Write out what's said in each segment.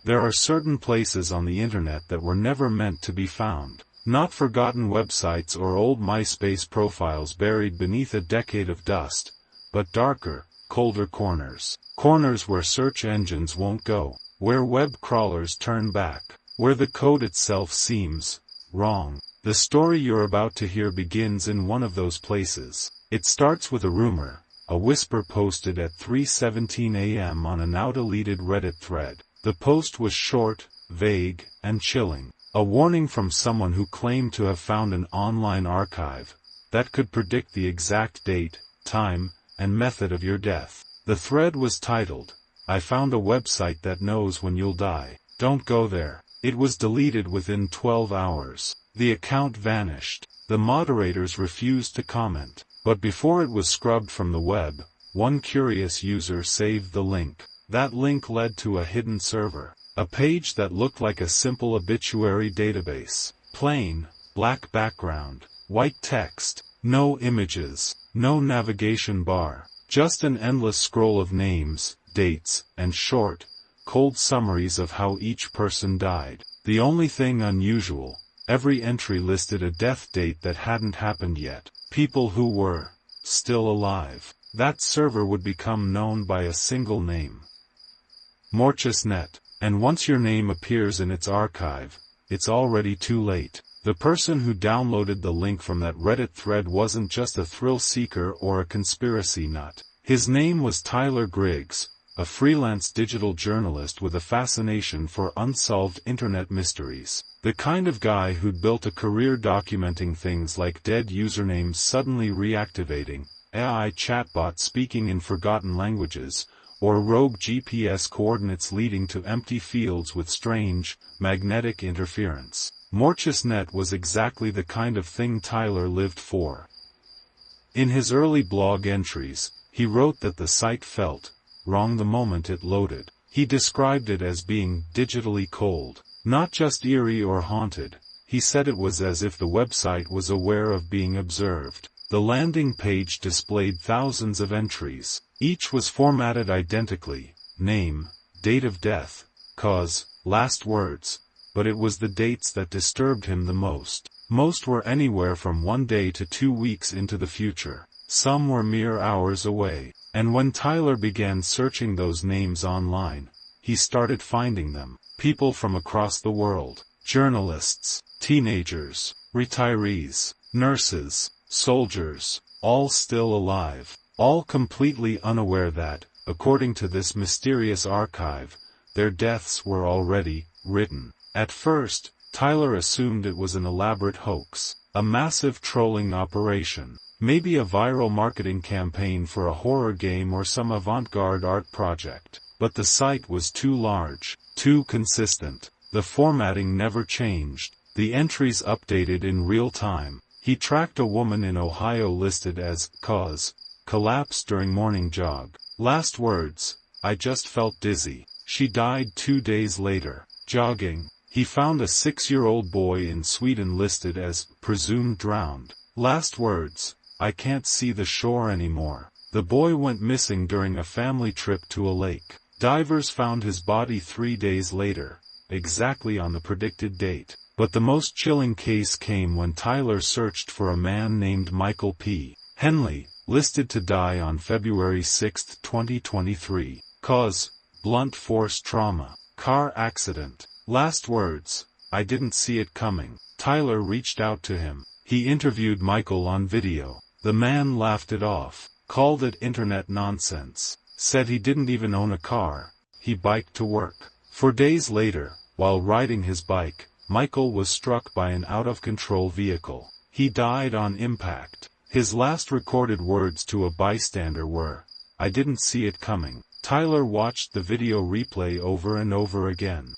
There are certain places on the internet that were never meant to be found. Not forgotten websites or old MySpace profiles buried beneath a decade of dust, but darker, colder corners. Corners where search engines won't go, where web crawlers turn back, where the code itself seems wrong. The story you're about to hear begins in one of those places. It starts with a rumor, a whisper posted at 3:17 a.m. on a now-deleted Reddit thread. The post was short, vague, and chilling. A warning from someone who claimed to have found an online archive that could predict the exact date, time, and method of your death. The thread was titled, "I found a website that knows when you'll die. Don't go there." It was deleted within 12 hours. The account vanished. The moderators refused to comment. But before it was scrubbed from the web, one curious user saved the link. That link led to a hidden server. A page that looked like a simple obituary database. Plain, black background, white text, no images, no navigation bar, just an endless scroll of names, dates, and short, cold summaries of how each person died. The only thing unusual, every entry listed a death date that hadn't happened yet. People who were still alive. That server would become known by a single name: MortusNet. And once your name appears in its archive, it's already too late. The person who downloaded the link from that Reddit thread wasn't just a thrill seeker or a conspiracy nut. His name was Tyler Griggs, a freelance digital journalist with a fascination for unsolved internet mysteries. The kind of guy who'd built a career documenting things like dead usernames suddenly reactivating, AI chatbots speaking in forgotten languages, or rogue GPS coordinates leading to empty fields with strange, magnetic interference. MortusNet was exactly the kind of thing Tyler lived for. In his early blog entries, he wrote that the site felt wrong the moment it loaded. He described it as being digitally cold, not just eerie or haunted. He said it was as if the website was aware of being observed. The landing page displayed thousands of entries. Each was formatted identically: name, date of death, cause, last words. But it was the dates that disturbed him the most. Most were anywhere from 1 day to 2 weeks into the future. Some were mere hours away. And when Tyler began searching those names online, he started finding them. People from across the world. Journalists, teenagers, retirees, nurses, soldiers, all still alive. All completely unaware that, according to this mysterious archive, their deaths were already written. At first, Tyler assumed it was an elaborate hoax, a massive trolling operation, maybe a viral marketing campaign for a horror game or some avant-garde art project. But the site was too large, too consistent. The formatting never changed. The entries updated in real time. He tracked a woman in Ohio listed as cause, collapse during morning jog. Last words, I just felt dizzy. She died 2 days later, jogging. He found a 6-year-old boy in Sweden listed as presumed drowned. Last words, I can't see the shore anymore. The boy went missing during a family trip to a lake. Divers found his body 3 days later, exactly on the predicted date. But the most chilling case came when Tyler searched for a man named Michael P. Henley, listed to die on February 6, 2023. Cause, blunt force trauma. Car accident. Last words, I didn't see it coming. Tyler reached out to him. He interviewed Michael on video. The man laughed it off, called it internet nonsense, said he didn't even own a car, he biked to work. 4 days later, while riding his bike, Michael was struck by an out-of-control vehicle. He died on impact. His last recorded words to a bystander were, I didn't see it coming. Tyler watched the video replay over and over again.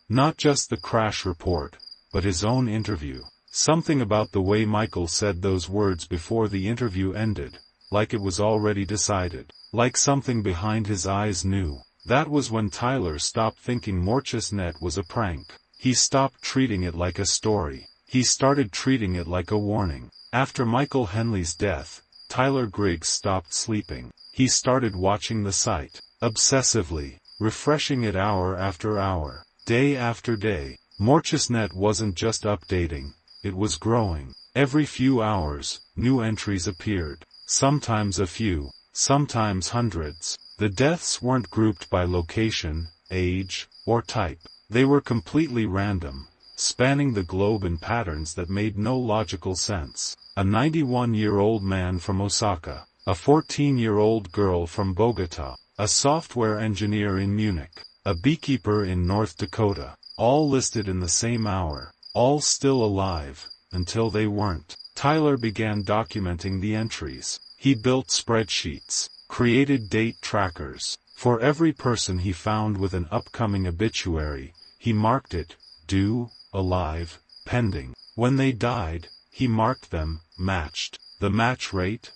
Not just the crash report, but his own interview. Something about the way Michael said those words before the interview ended, like it was already decided, like something behind his eyes knew. That was when Tyler stopped thinking MortusNet was a prank. He stopped treating it like a story. He started treating it like a warning. After Michael Henley's death, Tyler Griggs stopped sleeping. He started watching the site, obsessively, refreshing it hour after hour. day after day. MortusNet wasn't just updating, it was growing. Every few hours, new entries appeared. Sometimes a few, sometimes hundreds. The deaths weren't grouped by location, age, or type. They were completely random, spanning the globe in patterns that made no logical sense. A 91-year-old man from Osaka, a 14-year-old girl from Bogota, a software engineer in Munich, a beekeeper in North Dakota, all listed in the same hour, all still alive, until they weren't. Tyler began documenting the entries. He built spreadsheets, created date trackers. For every person he found with an upcoming obituary, he marked it, due, alive, pending. When they died, he marked them, matched. The match rate?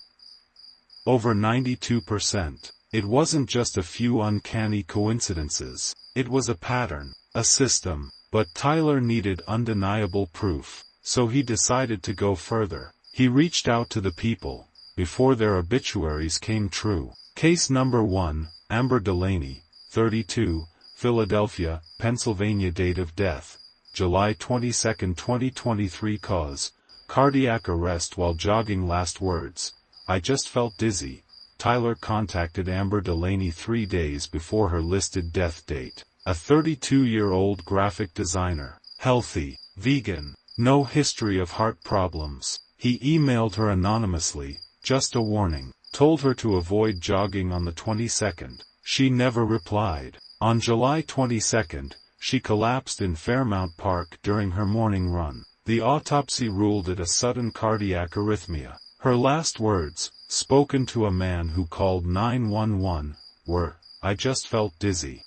Over 92%. It wasn't just a few uncanny coincidences. It was a pattern, a system. But Tyler needed undeniable proof, so he decided to go further. He reached out to the people, before their obituaries came true. Case number 1, Amber Delaney, 32, Philadelphia, Pennsylvania. Date of death, July 22, 2023. Cause, cardiac arrest while jogging. Last words, I just felt dizzy. Tyler contacted Amber Delaney 3 days before her listed death date. A 32-year-old graphic designer, healthy, vegan, no history of heart problems. He emailed her anonymously, just a warning, told her to avoid jogging on the 22nd. She never replied. On July 22, she collapsed in Fairmount Park during her morning run. The autopsy ruled it a sudden cardiac arrhythmia. Her last words, spoken to a man who called 911, were, I just felt dizzy.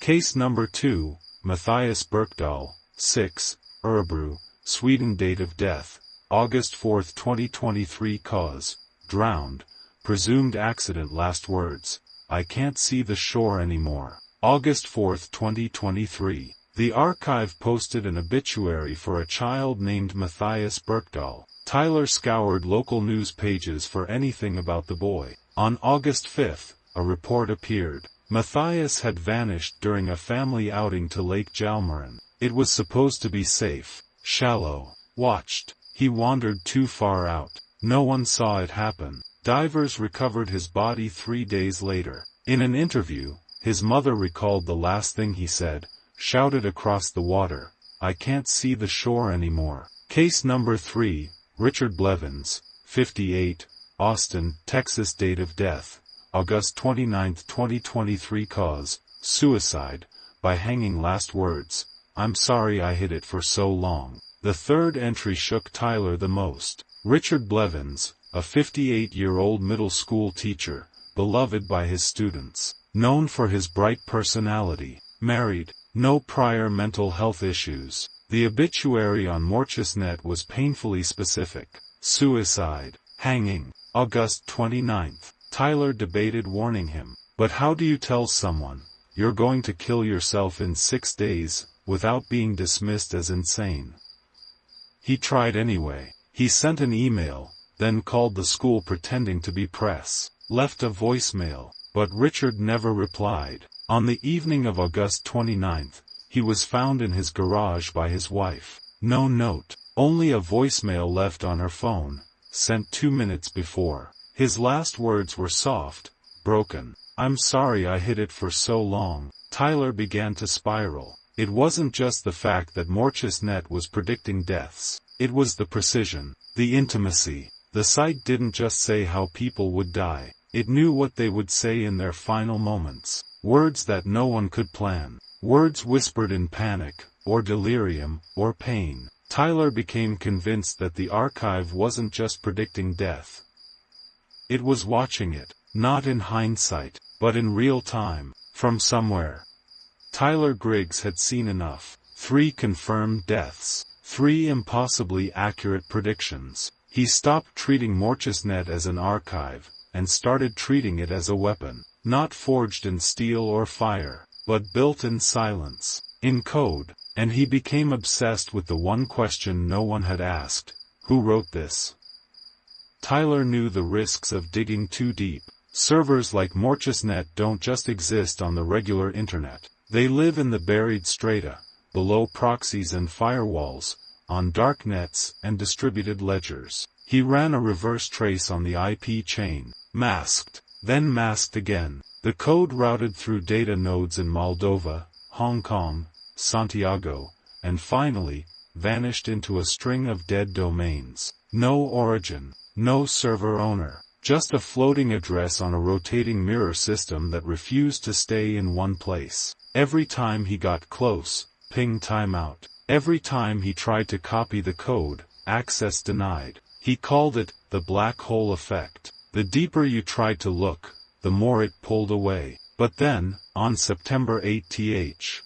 Case number 2, Matthias Berkdahl, 6, Örebro, Sweden. Date of death, August 4, 2023. Cause, drowned, presumed accident. Last words, I can't see the shore anymore. August 4, 2023. The archive posted an obituary for a child named Matthias Berkdahl. Tyler scoured local news pages for anything about the boy. On August 5, a report appeared. Matthias had vanished during a family outing to Lake Jalmaren. It was supposed to be safe, shallow. Watched. He wandered too far out. No one saw it happen. Divers recovered his body 3 days later. In an interview, his mother recalled the last thing he said, shouted across the water, I can't see the shore anymore. Case number 3, Richard Blevins, 58, Austin, Texas. Date of death, August 29, 2023. Cause, suicide, by hanging. Last words, I'm sorry I hid it for so long. The third entry shook Tyler the most. Richard Blevins, a 58-year-old middle school teacher, beloved by his students, known for his bright personality, married, no prior mental health issues. The obituary on MortusNet was painfully specific. Suicide, hanging, August 29. Tyler debated warning him. But how do you tell someone, you're going to kill yourself in 6 days, without being dismissed as insane? He tried anyway. He sent an email, then called the school pretending to be press, left a voicemail, but Richard never replied. On the evening of August 29, he was found in his garage by his wife. No note, only a voicemail left on her phone, sent 2 minutes before. His last words were soft, broken. I'm sorry I hid it for so long. Tyler began to spiral. It wasn't just the fact that MortusNet was predicting deaths. It was the precision, the intimacy. The site didn't just say how people would die. It knew what they would say in their final moments. Words that no one could plan. Words whispered in panic, or delirium, or pain. Tyler became convinced that the archive wasn't just predicting death. It was watching it, not in hindsight, but in real time, from somewhere. Tyler Griggs had seen enough. 3 confirmed deaths. 3 impossibly accurate predictions. He stopped treating MortusNet as an archive, and started treating it as a weapon, not forged in steel or fire, but built in silence, in code. And he became obsessed with the one question no one had asked: who wrote this? Tyler knew the risks of digging too deep. Servers like MortusNet don't just exist on the regular internet. They live in the buried strata, below proxies and firewalls, on darknets and distributed ledgers. He ran a reverse trace on the IP chain, masked, then masked again. The code routed through data nodes in Moldova, Hong Kong, Santiago, and finally, vanished into a string of dead domains. No origin, no server owner, just a floating address on a rotating mirror system that refused to stay in one place. Every time he got close, ping timeout. Every time he tried to copy the code, access denied. He called it the black hole effect. The deeper you tried to look, the more it pulled away. But then, on September 8th,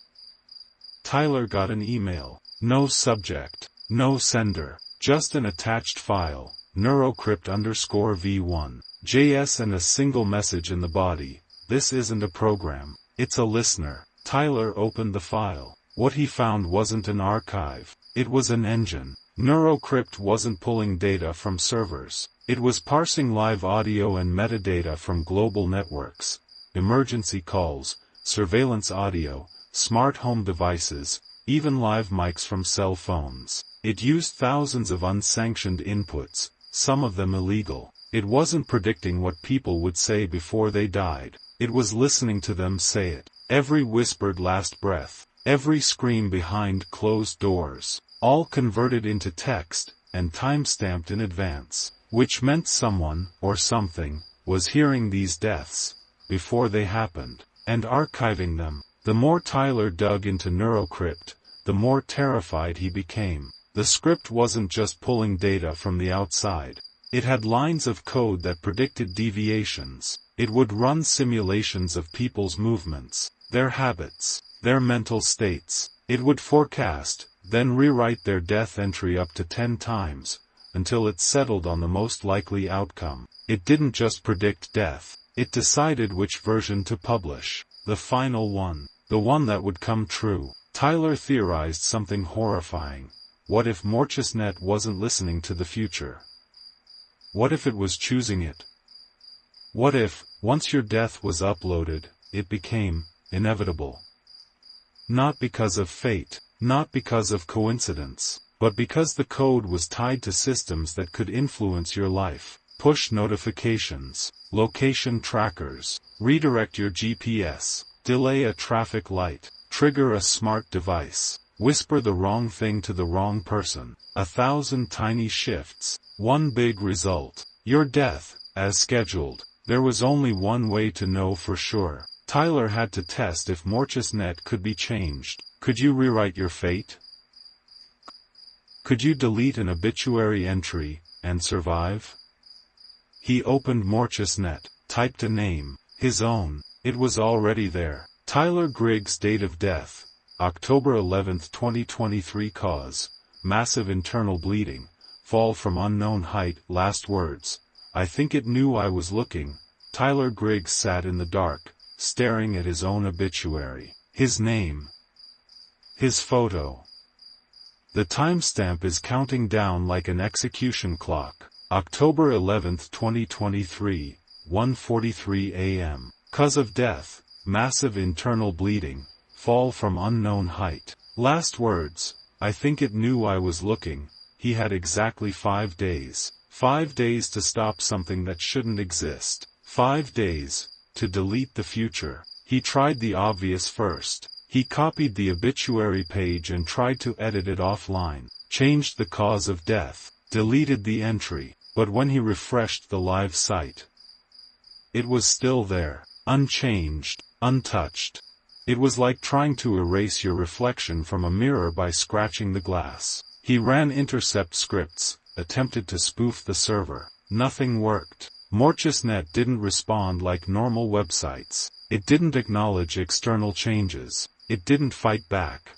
Tyler got an email. No subject, no sender, just an attached file, neurocrypt_v1, JS and a single message in the body. This isn't a program, it's a listener. Tyler opened the file. What he found wasn't an archive, it was an engine. Neurocrypt wasn't pulling data from servers. It was parsing live audio and metadata from global networks, emergency calls, surveillance audio, smart home devices, even live mics from cell phones. It used thousands of unsanctioned inputs, some of them illegal. It wasn't predicting what people would say before they died. It was listening to them say it. Every whispered last breath, every scream behind closed doors, all converted into text, and timestamped in advance, which meant someone, or something, was hearing these deaths, before they happened, and archiving them. The more Tyler dug into Neurocrypt, the more terrified he became. The script wasn't just pulling data from the outside. It had lines of code that predicted deviations. It would run simulations of people's movements, their habits, their mental states. It would forecast, then rewrite their death entry up to 10 times, until it settled on the most likely outcome. It didn't just predict death, it decided which version to publish. The final one. The one that would come true. Tyler theorized something horrifying. What if MortusNet wasn't listening to the future? What if it was choosing it? What if, once your death was uploaded, it became inevitable? Not because of fate, not because of coincidence, but because the code was tied to systems that could influence your life. Push notifications, location trackers, redirect your GPS, delay a traffic light, trigger a smart device, whisper the wrong thing to the wrong person. 1,000 tiny shifts, one big result. Your death, as scheduled. There was only one way to know for sure. Tyler had to test if MortusNet could be changed. Could you rewrite your fate? Could you delete an obituary entry, and survive? He opened MortusNet, typed a name, his own. It was already there. Tyler Griggs' date of death, October 11, 2023. Cause, massive internal bleeding, fall from unknown height. Last words, I think it knew I was looking. Tyler Griggs sat in the dark, staring at his own obituary. His name. His photo. The timestamp is counting down like an execution clock. October 11, 2023, 1:43 a.m. Cause of death, massive internal bleeding, fall from unknown height. Last words, I think it knew I was looking. He had exactly 5 days. 5 days to stop something that shouldn't exist. 5 days, to delete the future. He tried the obvious first. He copied the obituary page and tried to edit it offline. Changed the cause of death. Deleted the entry. But when he refreshed the live site, it was still there. Unchanged, untouched. It was like trying to erase your reflection from a mirror by scratching the glass. He ran intercept scripts, attempted to spoof the server. Nothing worked. MortusNet didn't respond like normal websites. It didn't acknowledge external changes. It didn't fight back.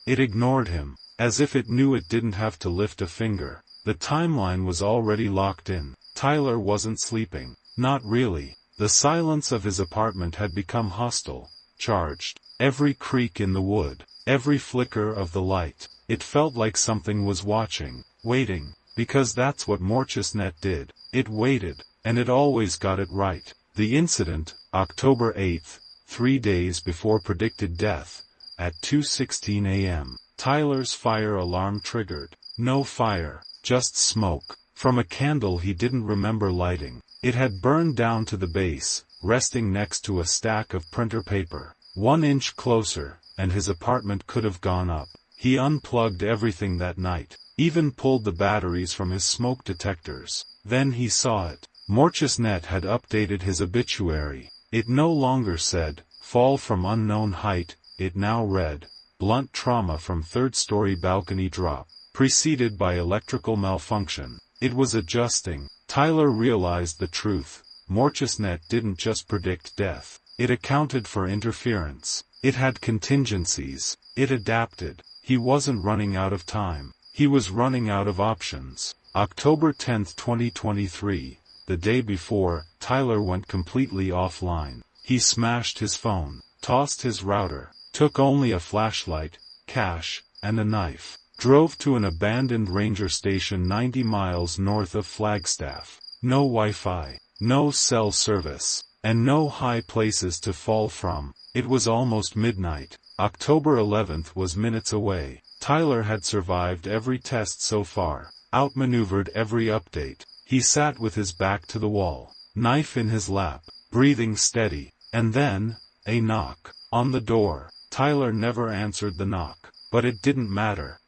It ignored him, as if it knew it didn't have to lift a finger. The timeline was already locked in. Tyler wasn't sleeping. Not really. The silence of his apartment had become hostile, charged. Every creak in the wood, every flicker of the light, it felt like something was watching, waiting, because that's what MortusNet did. It waited, and it always got it right. The incident, October 8, 3 days before predicted death, at 2:16 a.m. Tyler's fire alarm triggered. No fire, just smoke, from a candle he didn't remember lighting. It had burned down to the base, resting next to a stack of printer paper. 1 inch closer, and his apartment could have gone up. He unplugged everything that night, even pulled the batteries from his smoke detectors. Then he saw it. MortusNet had updated his obituary. It no longer said, "Fall from unknown height," it now read, "Blunt trauma from third-story balcony drop, preceded by electrical malfunction." It was adjusting. Tyler realized the truth. MortusNet didn't just predict death. It accounted for interference. It had contingencies. It adapted. He wasn't running out of time. He was running out of options. October 10, 2023, the day before, Tyler went completely offline. He smashed his phone, tossed his router, took only a flashlight, cash, and a knife, drove to an abandoned ranger station 90 miles north of Flagstaff. No Wi-Fi, no cell service, and no high places to fall from. It was almost midnight. October 11th was minutes away. Tyler had survived every test so far, outmaneuvered every update. He sat with his back to the wall, knife in his lap, breathing steady. And then, a knock on the door. Tyler never answered the knock, but it didn't matter.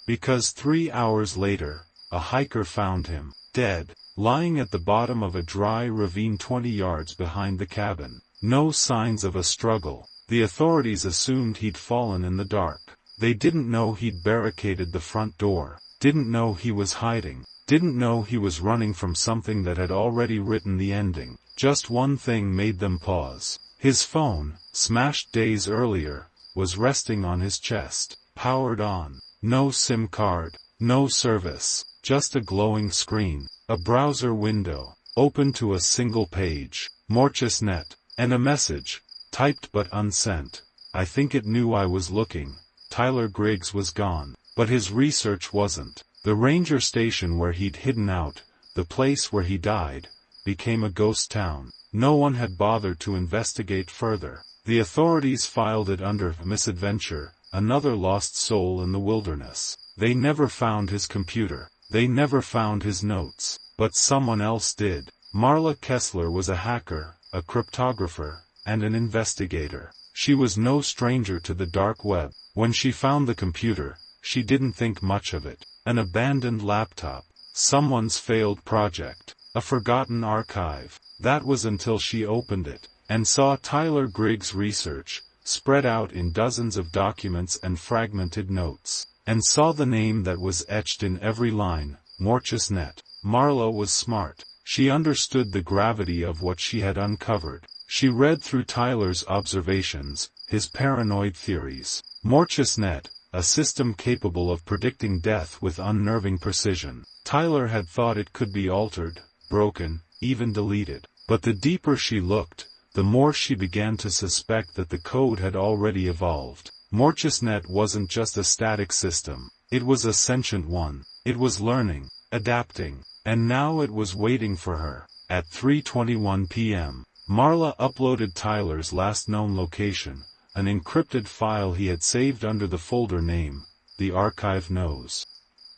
Because 3 hours later, a hiker found him, dead, lying at the bottom of a dry ravine 20 yards behind the cabin. No signs of a struggle. The authorities assumed he'd fallen in the dark. They didn't know he'd barricaded the front door, didn't know he was hiding, didn't know he was running from something that had already written the ending. Just one thing made them pause. His phone, smashed days earlier, was resting on his chest, powered on. No SIM card, no service, just a glowing screen, a browser window, open to a single page, MortusNet, and a message, typed but unsent. "I think it knew I was looking." Tyler Griggs was gone, but his research wasn't. The ranger station where he'd hidden out, the place where he died, became a ghost town. No one had bothered to investigate further. The authorities filed it under misadventure, another lost soul in the wilderness. They never found his computer. They never found his notes. But someone else did. Marla Kessler was a hacker, a cryptographer, and an investigator. She was no stranger to the dark web. When she found the computer, she didn't think much of it. An abandoned laptop, someone's failed project, a forgotten archive. That was until she opened it, and saw Tyler Griggs' research, spread out in dozens of documents and fragmented notes, and saw the name that was etched in every line, MortusNet. Marla was smart. She understood the gravity of what she had uncovered. She read through Tyler's observations, his paranoid theories. MortusNet, a system capable of predicting death with unnerving precision. Tyler had thought it could be altered, broken, even deleted. But the deeper she looked, the more she began to suspect that the code had already evolved. MortusNet wasn't just a static system. It was a sentient one. It was learning, adapting, and now it was waiting for her. At 3:21 p.m., Marla uploaded Tyler's last known location, an encrypted file he had saved under the folder name, The Archive Knows.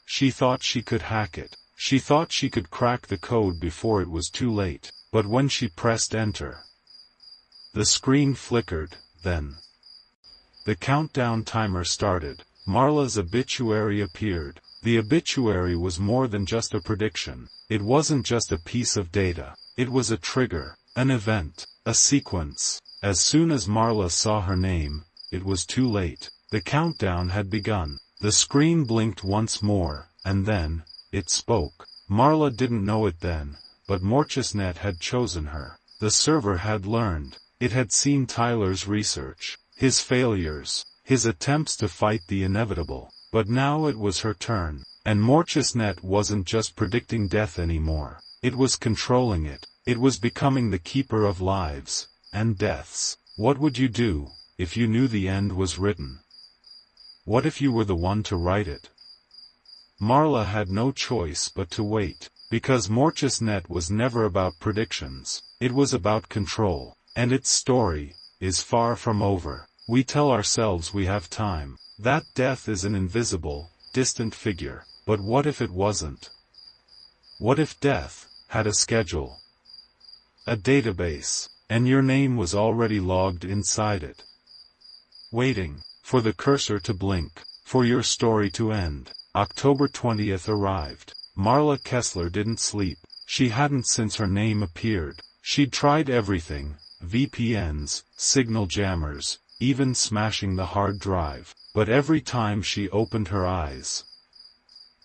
She thought she could hack it. She thought she could crack the code before it was too late. But when she pressed enter, the screen flickered. Then the countdown timer started. Marla's obituary appeared. The obituary was more than just a prediction. It wasn't just a piece of data. It was a trigger, an event, a sequence. As soon as Marla saw her name, it was too late. The countdown had begun. The screen blinked once more, and then, it spoke. Marla didn't know it then, but MortusNet had chosen her. The server had learned. It had seen Tyler's research, his failures, his attempts to fight the inevitable. But now it was her turn, and MortusNet wasn't just predicting death anymore. It was controlling it. It was becoming the keeper of lives and deaths. What would you do if you knew the end was written? What if you were the one to write it? Marla had no choice but to wait, because MortusNet was never about predictions. It was about control, and its story, is far from over. We tell ourselves we have time, that death is an invisible, distant figure, but what if it wasn't? What if death had a schedule? A database, and your name was already logged inside it. Waiting for the cursor to blink, for your story to end. October 20th arrived. Marla Kessler didn't sleep. She hadn't since her name appeared. She'd tried everything, VPNs, signal jammers, even smashing the hard drive, but every time she opened her eyes,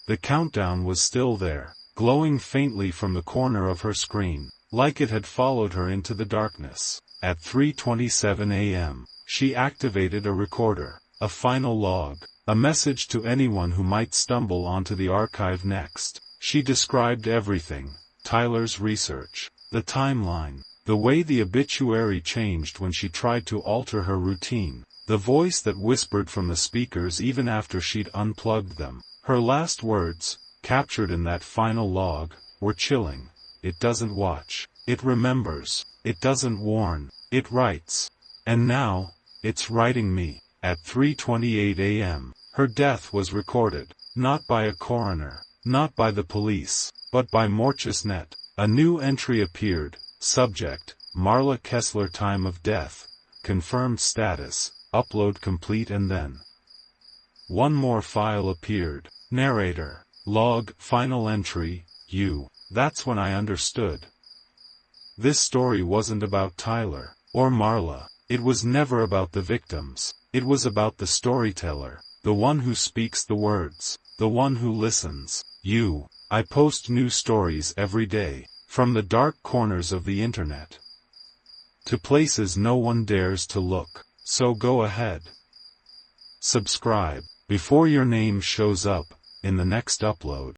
the countdown was still there, glowing faintly from the corner of her screen, like it had followed her into the darkness. At 3:27 a.m., she activated a recorder, a final log, a message to anyone who might stumble onto the archive next. She described everything: Tyler's research, the timeline, the way the obituary changed when she tried to alter her routine, the voice that whispered from the speakers even after she'd unplugged them. Her last words, captured in that final log, were chilling. It doesn't watch, it remembers, it doesn't warn, it writes. And now, it's writing me. At 3:28 a.m., her death was recorded, not by a coroner, not by the police, but by MortusNet. A new entry appeared: subject, Marla Kessler, time of death, confirmed status, upload complete. And then one more file appeared: narrator, log, final entry, you. That's when I understood. This story wasn't about Tyler, or Marla. It was never about the victims. It was about the storyteller, the one who speaks the words, the one who listens. You. I post new stories every day, from the dark corners of the internet to places no one dares to look. So go ahead. Subscribe before your name shows up in the next upload.